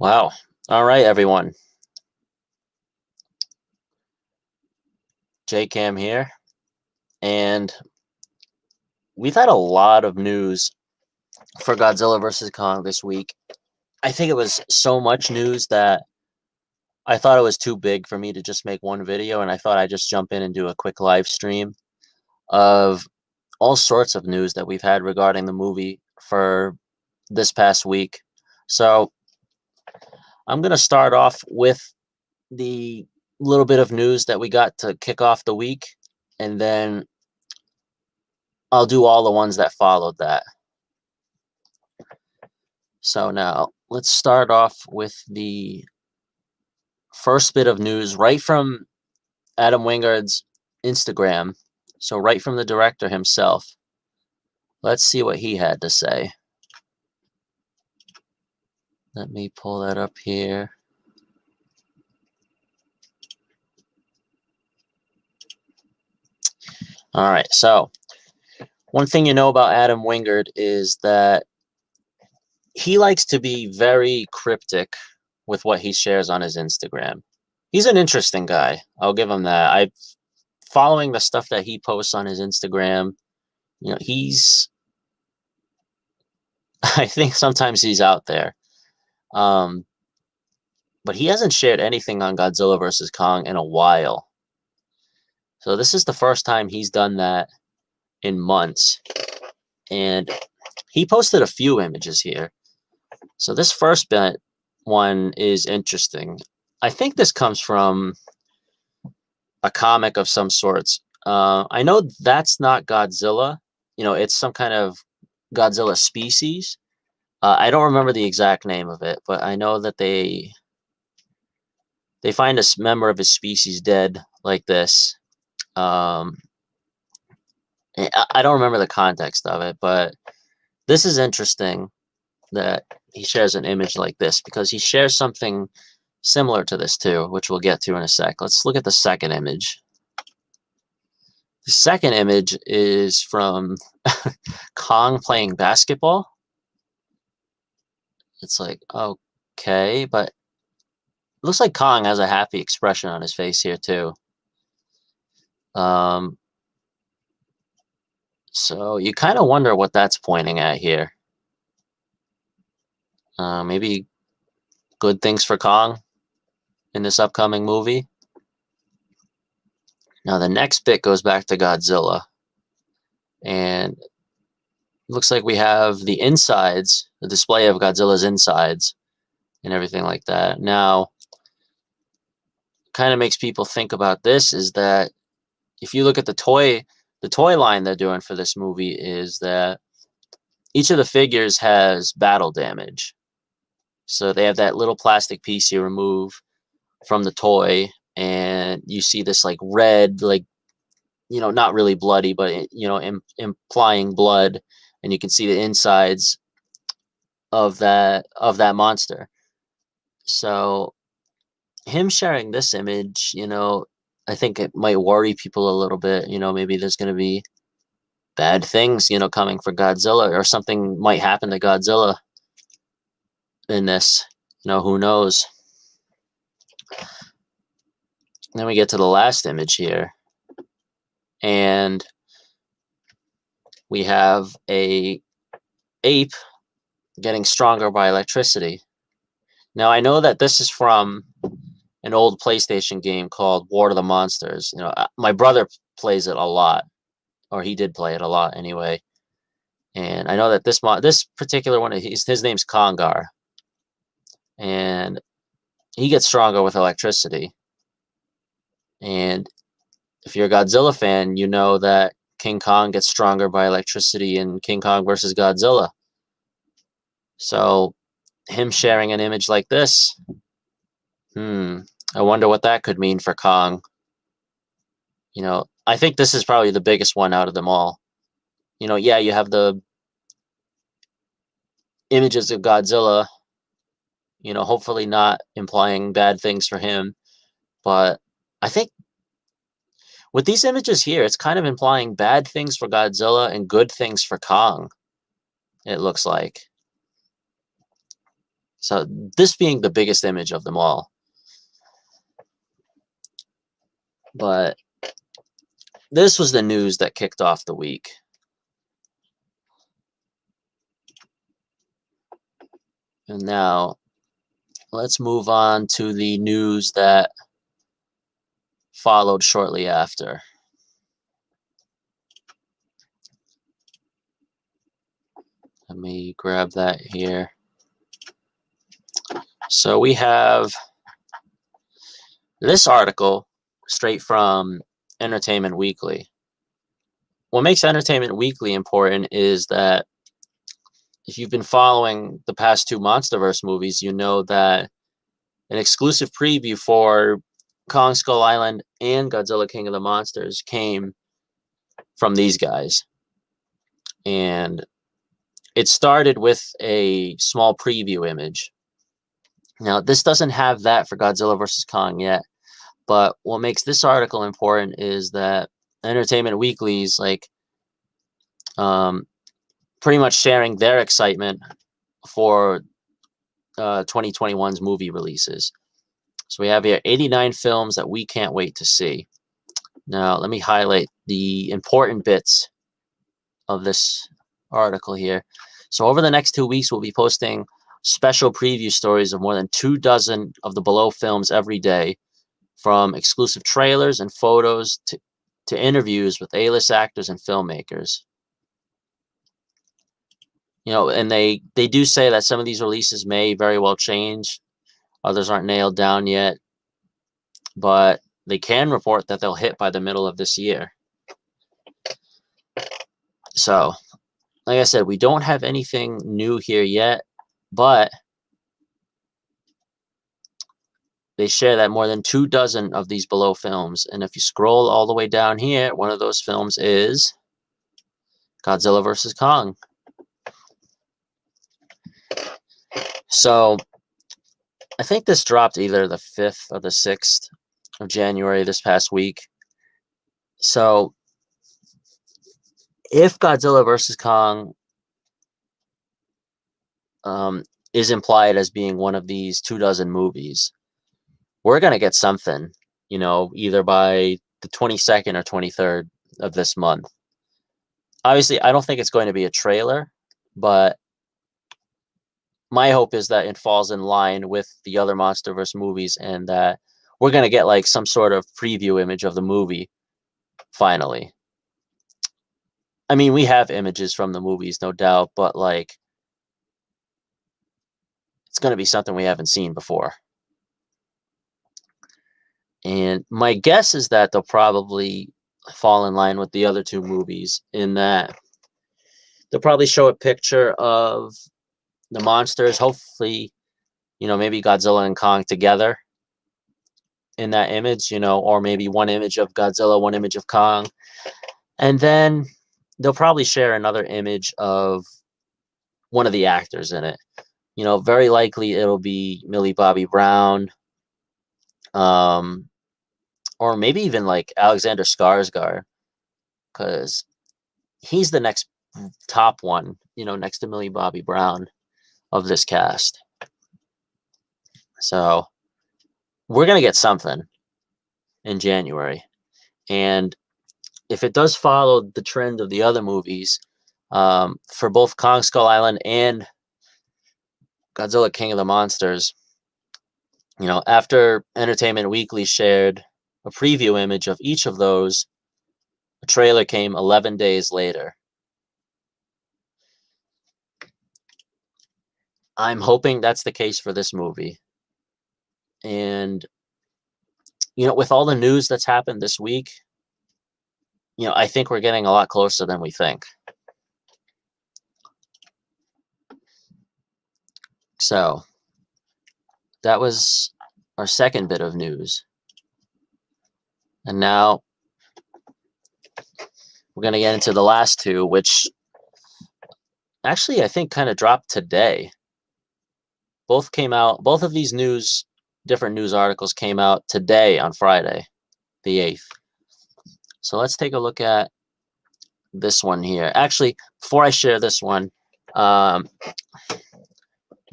Wow. All right, everyone. J-Cam here. And we've had a lot of news for Godzilla vs. Kong this week. I think it was so much news that I thought it was too big for me to just make one video, and I thought I'd just jump in and do a quick live stream of all sorts of news that we've had regarding the movie for this past week. So I'm going to start off with the little bit of news that we got to kick off the week, and then I'll do all the ones that followed that. So now let's start off with the first bit of news right from Adam Wingard's Instagram. So right from the director himself. Let's see what he had to say. Let me pull that up here. All right, so one thing you know about Adam Wingard is that he likes to be very cryptic with what he shares on his Instagram. He's an interesting guy. I'll give him that. I following the stuff that he posts on his Instagram. He's I think sometimes he's out there. Um, but he hasn't shared anything on Godzilla vs. Kong in a while. So this is the first time he's done that in months. And he posted a few images here. So this first one is interesting. I think this comes from a comic of some sorts. I know that's not Godzilla. It's some kind of Godzilla species. I don't remember the exact name of it, but I know that they find a member of his species dead like this. I don't remember the context of it, but this is interesting that he shares an image like this because he shares something similar to this too, which we'll get to in a sec. Let's look at the second image. The second image is from Kong playing basketball. It's like, okay, but it looks like Kong has a happy expression on his face here too. So you kind of wonder what that's pointing at here. Maybe good things for Kong in this upcoming movie. Now the next bit goes back to Godzilla. And it looks like we have the insides, the display of Godzilla's insides and everything like that. Now, kind of makes people think about this is that if you look at the toy line they're doing for this movie is that each of the figures has battle damage. So they have that little plastic piece you remove from the toy, and you see this like red, like, not really bloody, but implying blood, and you can see the insides of that monster. So him sharing this image, I think it might worry people a little bit. Maybe there's going to be bad things, coming for Godzilla, or something might happen to Godzilla in this. Who knows? Then we get to the last image here, and we have a ape getting stronger by electricity. Now I know that this is from an old PlayStation game called War of the Monsters. My brother plays it a lot, or he did play it a lot anyway. And I know that this particular one, his name's Kongar, and he gets stronger with electricity. And if you're a Godzilla fan, you know that King Kong gets stronger by electricity in King Kong versus Godzilla. So him sharing an image like this, I wonder what that could mean for Kong. I think this is probably the biggest one out of them all. Yeah, you have the images of Godzilla, hopefully not implying bad things for him. But I think with these images here, it's kind of implying bad things for Godzilla and good things for Kong, it looks like. So this being the biggest image of them all. But this was the news that kicked off the week. And now let's move on to the news that followed shortly after. Let me grab that here. So we have this article straight from Entertainment Weekly. What makes Entertainment Weekly important is that if you've been following the past two MonsterVerse movies, you know that an exclusive preview for Kong Skull Island and Godzilla King of the Monsters came from these guys. And it started with a small preview image. Now, this doesn't have that for Godzilla vs. Kong yet, but what makes this article important is that Entertainment Weekly's like pretty much sharing their excitement for 2021's movie releases. So we have here 89 films that we can't wait to see. Now, let me highlight the important bits of this article here. So over the next 2 weeks, we'll be posting special preview stories of more than 24 of the below films every day, from exclusive trailers and photos to interviews with A-list actors and filmmakers. You know, and they do say that some of these releases may very well change. Others aren't nailed down yet, but they can report that they'll hit by the middle of this year. So, like I said, we don't have anything new here yet, but they share that more than 24 of these below films. And if you scroll all the way down here, one of those films is Godzilla vs. Kong. So I think this dropped either the 5th or the 6th of January this past week. So if Godzilla vs. Kong is implied as being one of these 24 movies, we're going to get something, you know, either by the 22nd or 23rd of this month. Obviously, I don't think it's going to be a trailer, but my hope is that it falls in line with the other MonsterVerse movies and that we're going to get like some sort of preview image of the movie finally. I mean, we have images from the movies, no doubt, but like it's going to be something we haven't seen before. And my guess is that they'll probably fall in line with the other two movies in that they'll probably show a picture of the monsters, hopefully, you know, maybe Godzilla and Kong together in that image, you know, or maybe one image of Godzilla, one image of Kong. And then they'll probably share another image of one of the actors in it. You know, very likely it'll be Millie Bobby Brown, or maybe even like Alexander Skarsgård, because he's the next top one, you know, next to Millie Bobby Brown of this cast. So we're going to get something in January. And if it does follow the trend of the other movies, for both Kong Skull Island and Godzilla King of the Monsters, you know, after Entertainment Weekly shared a preview image of each of those, a trailer came 11 days later. I'm hoping that's the case for this movie. And, you know, with all the news that's happened this week, you know, I think we're getting a lot closer than we think. So that was our second bit of news. And now we're going to get into the last two, which actually I think kind of dropped today. Both came out, both of these different news articles came out today on Friday, the 8th. So let's take a look at this one here. Actually, before I share this one,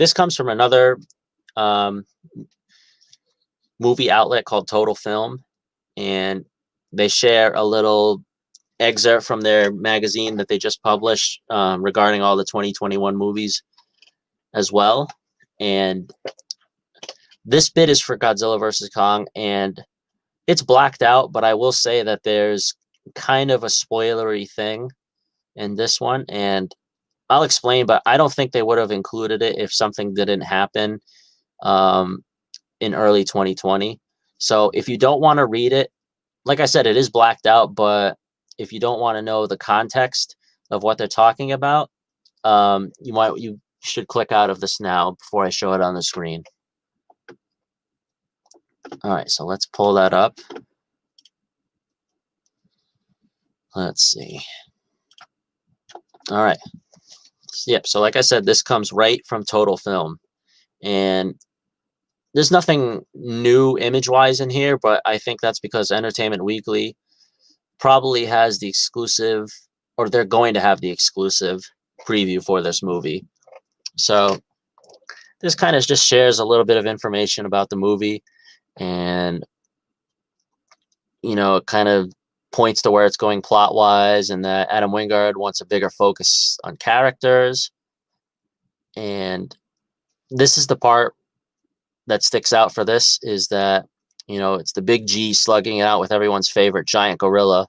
This comes from another um, movie outlet called Total Film, and they share a little excerpt from their magazine that they just published regarding all the 2021 movies as well. And this bit is for Godzilla versus Kong, and it's blacked out, but I will say that there's kind of a spoilery thing in this one, and I'll explain, but I don't think they would have included it if something didn't happen um, in early 2020. So if you don't want to read it, like I said, it is blacked out, but if you don't want to know the context of what they're talking about, you should click out of this now before I show it on the screen. All right, so let's pull that up. Let's see. All right. Yep. So like I said, this comes right from Total Film, and there's nothing new image-wise in here, but I think that's because Entertainment Weekly probably has the exclusive, or they're going to have the exclusive preview for this movie. So this kind of just shares a little bit of information about the movie, and it kind of points to where it's going plot-wise, and that Adam Wingard wants a bigger focus on characters. And this is the part that sticks out for this, is that it's the big G slugging it out with everyone's favorite giant gorilla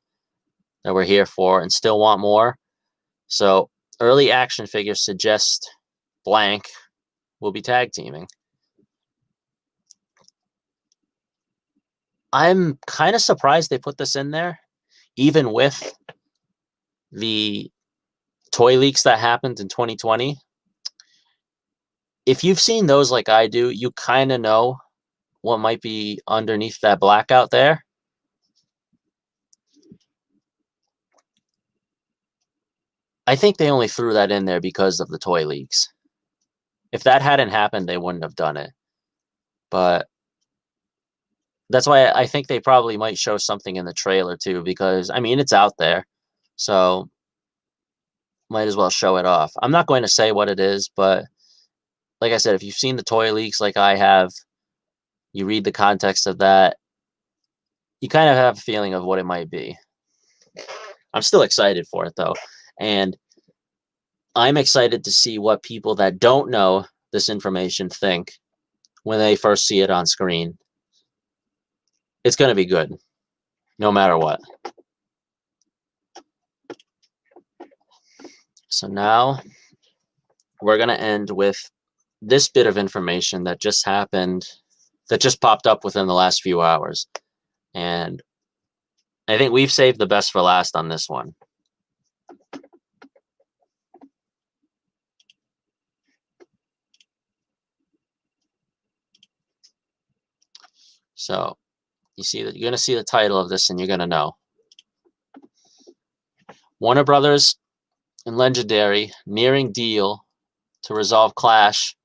that we're here for and still want more. So early action figures suggest blank will be tag teaming. I'm kind of surprised they put this in there, even with the toy leaks that happened in 2020. If you've seen those like I do, you kind of know what might be underneath that blackout there. I think they only threw that in there because of the toy leaks. If that hadn't happened, they wouldn't have done it. But that's why I think they probably might show something in the trailer too, because I mean, it's out there. So might as well show it off. I'm not going to say what it is, but like I said, if you've seen the toy leaks like I have, you read the context of that, you kind of have a feeling of what it might be. I'm still excited for it though. And I'm excited to see what people that don't know this information think when they first see it on screen. It's going to be good, no matter what. So now we're going to end with this bit of information that just happened, that just popped up within the last few hours. And I think we've saved the best for last on this one. So you see that you're going to see the title of this and you're going to know. Warner Brothers and Legendary nearing deal to resolve clash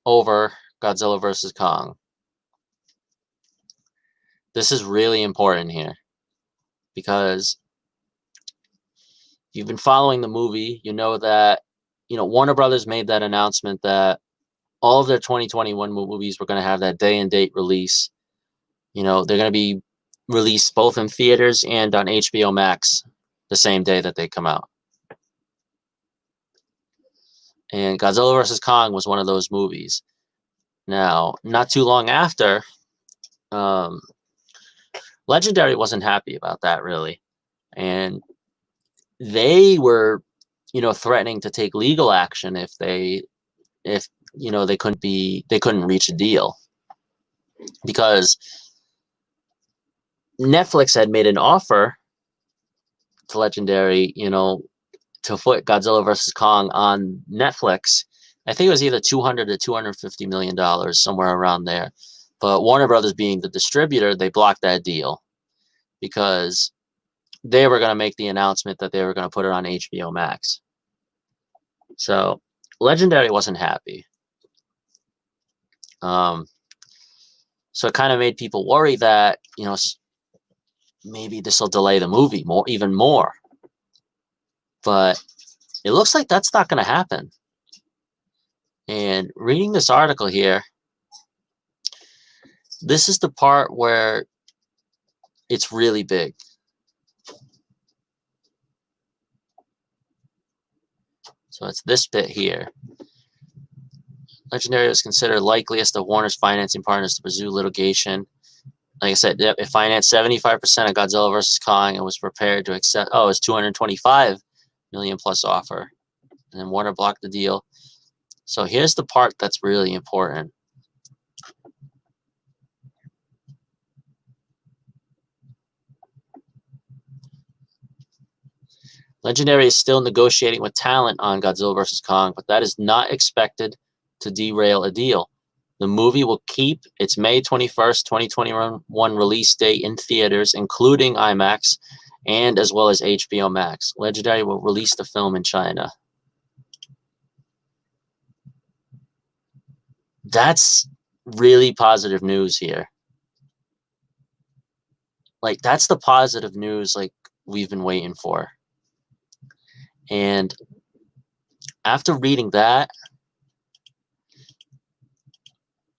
over Godzilla vs. Kong. This is really important here because if you've been following the movie, you know that Warner Brothers made that announcement that all of their 2021 movies were going to have that day and date release. They're going to be released both in theaters and on HBO Max the same day that they come out. And Godzilla vs. Kong was one of those movies. Now, not too long after, Legendary wasn't happy about that, really. And they were, threatening to take legal action if they couldn't reach a deal. Because Netflix had made an offer to Legendary, to put Godzilla vs. Kong on Netflix. I think it was either $200 to $250 million, somewhere around there. But Warner Brothers, being the distributor, they blocked that deal because they were going to make the announcement that they were going to put it on HBO Max. So Legendary wasn't happy. So it kind of made people worry that, maybe this will delay the movie even more. But it looks like that's not going to happen. And And reading this article here, this is the part where it's really big. So it's this bit here. Legendary was considered likeliest of Warner's financing partners to pursue litigation. Like I said, it financed 75% of Godzilla vs. Kong and was prepared to accept. Oh, it was $225 million plus offer, and then Warner blocked the deal. So here's the part that's really important. Legendary is still negotiating with talent on Godzilla vs. Kong, but that is not expected to derail a deal. The movie will keep its May 21st, 2021 release date in theaters, including IMAX, and as well as HBO Max. Legendary will release the film in China. That's really positive news here. Like, that's the positive news like we've been waiting for. And after reading that,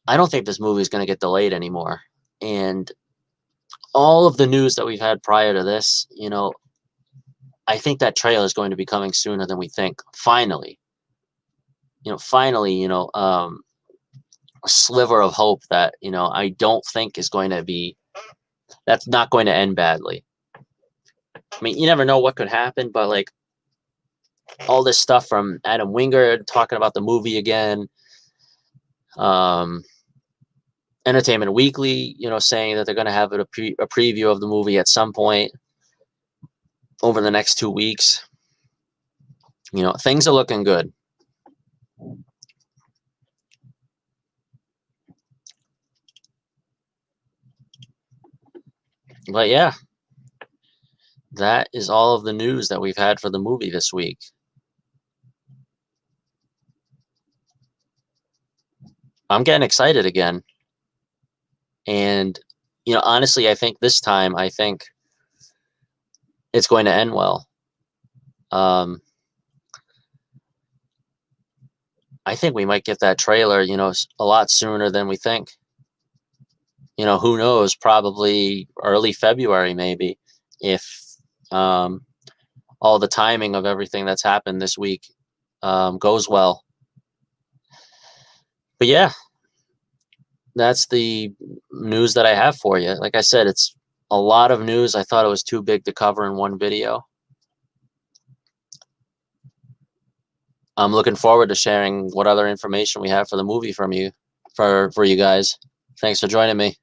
I don't think this movie is going to get delayed anymore. And all of the news that we've had prior to this, I think that trailer is going to be coming sooner than we think. Finally, a sliver of hope that, I don't think is going to be, that's not going to end badly. I mean, you never know what could happen, but like all this stuff from Adam Wingard talking about the movie again, Entertainment Weekly, saying that they're going to have a preview of the movie at some point over the next 2 weeks. Things are looking good. But yeah, that is all of the news that we've had for the movie this week. I'm getting excited again. And, honestly, I think this time, it's going to end well. I think we might get that trailer, a lot sooner than we think. Who knows? Probably early February, maybe, if all the timing of everything that's happened this week goes well. But yeah, that's the news that I have for you. Like I said, it's a lot of news. I thought it was too big to cover in one video. I'm looking forward to sharing what other information we have for the movie from you, for you guys. Thanks for joining me.